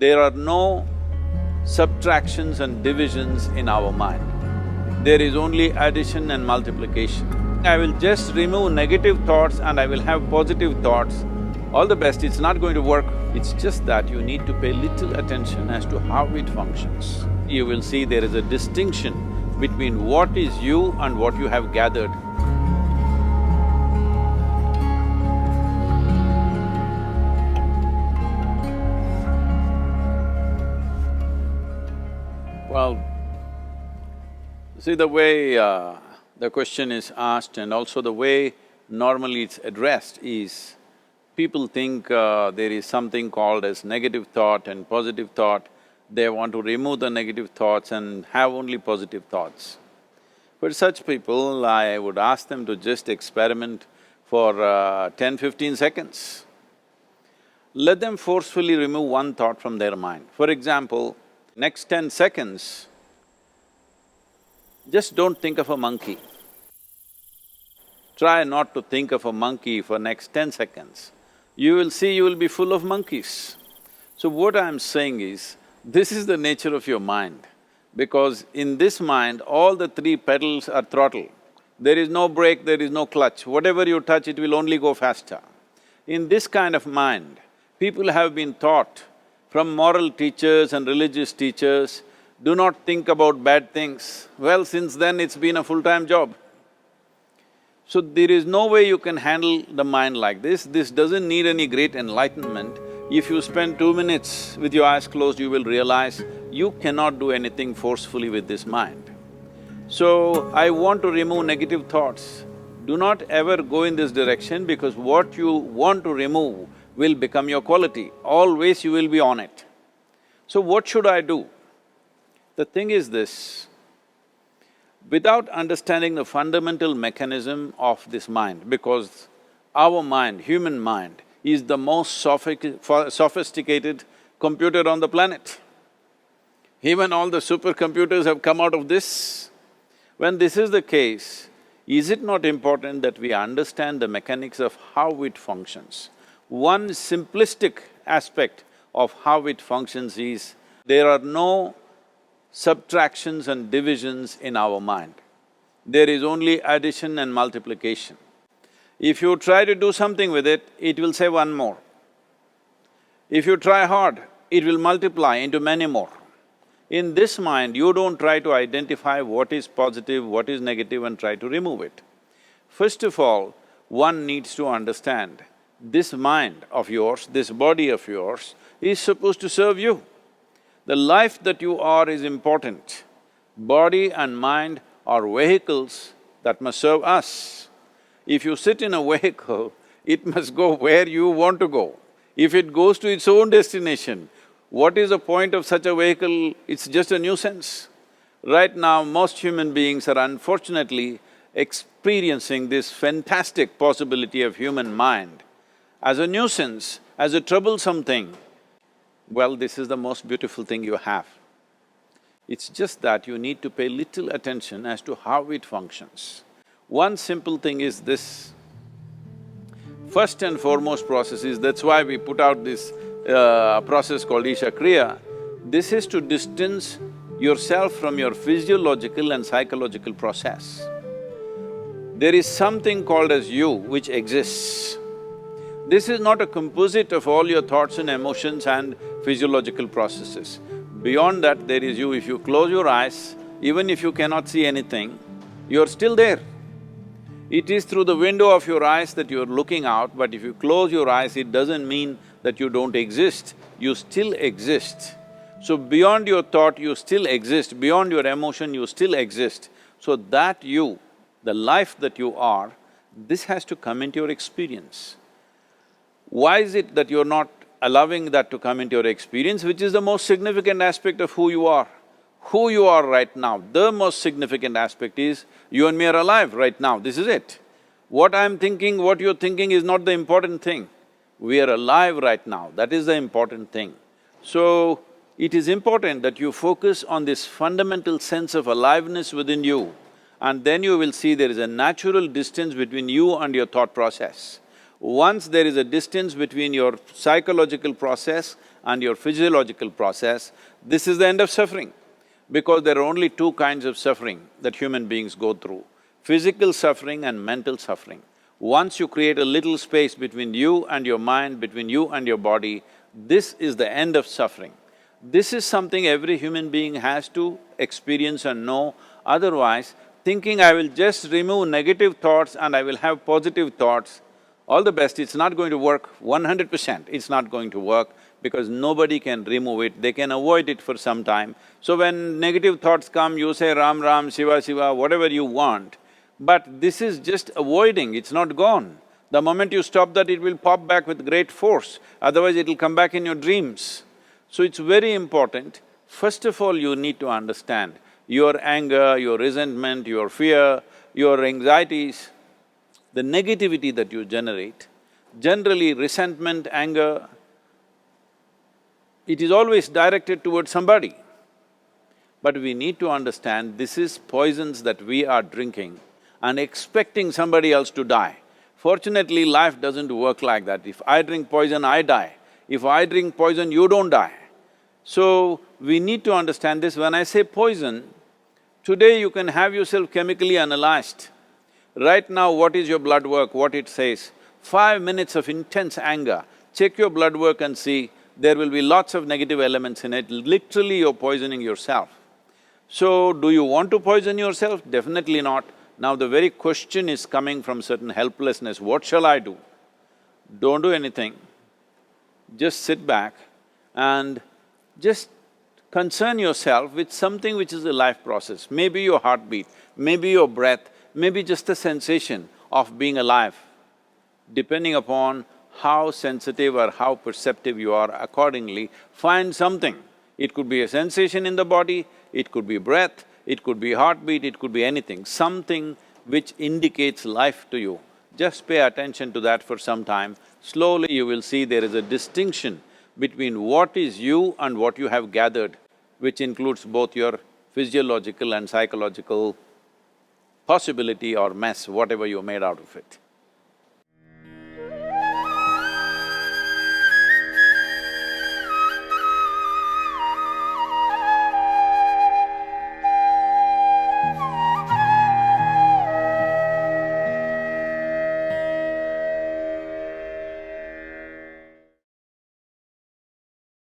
There are no subtractions and divisions in our mind. There is only addition and multiplication. I will just remove negative thoughts and I will have positive thoughts. All the best, it's not going to work. It's just that you need to pay little attention as to how it functions. You will see there is a distinction between what is you and what you have gathered. Well, see the way the question is asked and also the way normally it's addressed is, people think there is something called as negative thought and positive thought. They want to remove the negative thoughts and have only positive thoughts. For such people, I would ask them to just experiment for 10-15 seconds. Let them forcefully remove one thought from their mind. For example, next 10 seconds, just don't think of a monkey. Try not to think of a monkey for next 10 seconds. You will see you will be full of monkeys. So what I'm saying is, this is the nature of your mind, because in this mind, all the three pedals are throttle. There is no brake, there is no clutch. Whatever you touch, it will only go faster. In this kind of mind, people have been taught from moral teachers and religious teachers, do not think about bad things. Well, since then it's been a full-time job. So there is no way you can handle the mind like this. This doesn't need any great enlightenment. If you spend 2 minutes with your eyes closed, you will realize you cannot do anything forcefully with this mind. So, I want to remove negative thoughts. Do not ever go in this direction, because what you want to remove will become your quality. Always you will be on it. So what should I do? The thing is this, without understanding the fundamental mechanism of this mind, because our mind, human mind, is the most sophisticated computer on the planet. Even all the supercomputers have come out of this. When this is the case, is it not important that we understand the mechanics of how it functions? One simplistic aspect of how it functions is, there are no subtractions and divisions in our mind. There is only addition and multiplication. If you try to do something with it, it will say one more. If you try hard, it will multiply into many more. In this mind, you don't try to identify what is positive, what is negative and try to remove it. First of all, one needs to understand, this mind of yours, this body of yours is supposed to serve you. The life that you are is important. Body and mind are vehicles that must serve us. If you sit in a vehicle, it must go where you want to go. If it goes to its own destination, what is the point of such a vehicle? It's just a nuisance. Right now, most human beings are unfortunately experiencing this fantastic possibility of human mind as a nuisance, as a troublesome thing. Well, this is the most beautiful thing you have. It's just that you need to pay little attention as to how it functions. One simple thing is this. First and foremost process is, that's why we put out this process called Isha Kriya. This is to distance yourself from your physiological and psychological process. There is something called as you which exists. This is not a composite of all your thoughts and emotions and physiological processes. Beyond that, there is you. If you close your eyes, even if you cannot see anything, you're still there. It is through the window of your eyes that you're looking out, but if you close your eyes, it doesn't mean that you don't exist, you still exist. So beyond your thought, you still exist, beyond your emotion, you still exist. So that you, the life that you are, this has to come into your experience. Why is it that you're not allowing that to come into your experience, which is the most significant aspect of who you are? Who you are right now, the most significant aspect is, you and me are alive right now, this is it. What I'm thinking, what you're thinking is not the important thing. We are alive right now, that is the important thing. So, it is important that you focus on this fundamental sense of aliveness within you, and then you will see there is a natural distance between you and your thought process. Once there is a distance between your psychological process and your physiological process, this is the end of suffering. Because there are only two kinds of suffering that human beings go through, physical suffering and mental suffering. Once you create a little space between you and your mind, between you and your body, this is the end of suffering. This is something every human being has to experience and know, otherwise thinking I will just remove negative thoughts and I will have positive thoughts, all the best, it's not going to work 100%, it's not going to work because nobody can remove it, they can avoid it for some time. So when negative thoughts come, you say Ram Ram, Shiva Shiva, whatever you want, but this is just avoiding, it's not gone. The moment you stop that, it will pop back with great force, otherwise it'll come back in your dreams. So it's very important, first of all you need to understand your anger, your resentment, your fear, your anxieties, the negativity that you generate. Generally resentment, anger, it is always directed towards somebody. But we need to understand this is poisons that we are drinking and expecting somebody else to die. Fortunately, life doesn't work like that. If I drink poison, I die. If I drink poison, you don't die. So, we need to understand this. When I say poison, today you can have yourself chemically analyzed. Right now, what is your blood work, what it says? 5 minutes of intense anger, check your blood work and see, there will be lots of negative elements in it, literally you're poisoning yourself. So, do you want to poison yourself? Definitely not. Now the very question is coming from certain helplessness, what shall I do? Don't do anything, just sit back and just concern yourself with something which is a life process. Maybe your heartbeat, maybe your breath, maybe just the sensation of being alive. Depending upon how sensitive or how perceptive you are, accordingly, find something. It could be a sensation in the body, it could be breath, it could be heartbeat, it could be anything, something which indicates life to you. Just pay attention to that for some time. Slowly you will see there is a distinction between what is you and what you have gathered, which includes both your physiological and psychological possibility or mess, whatever you made out of it.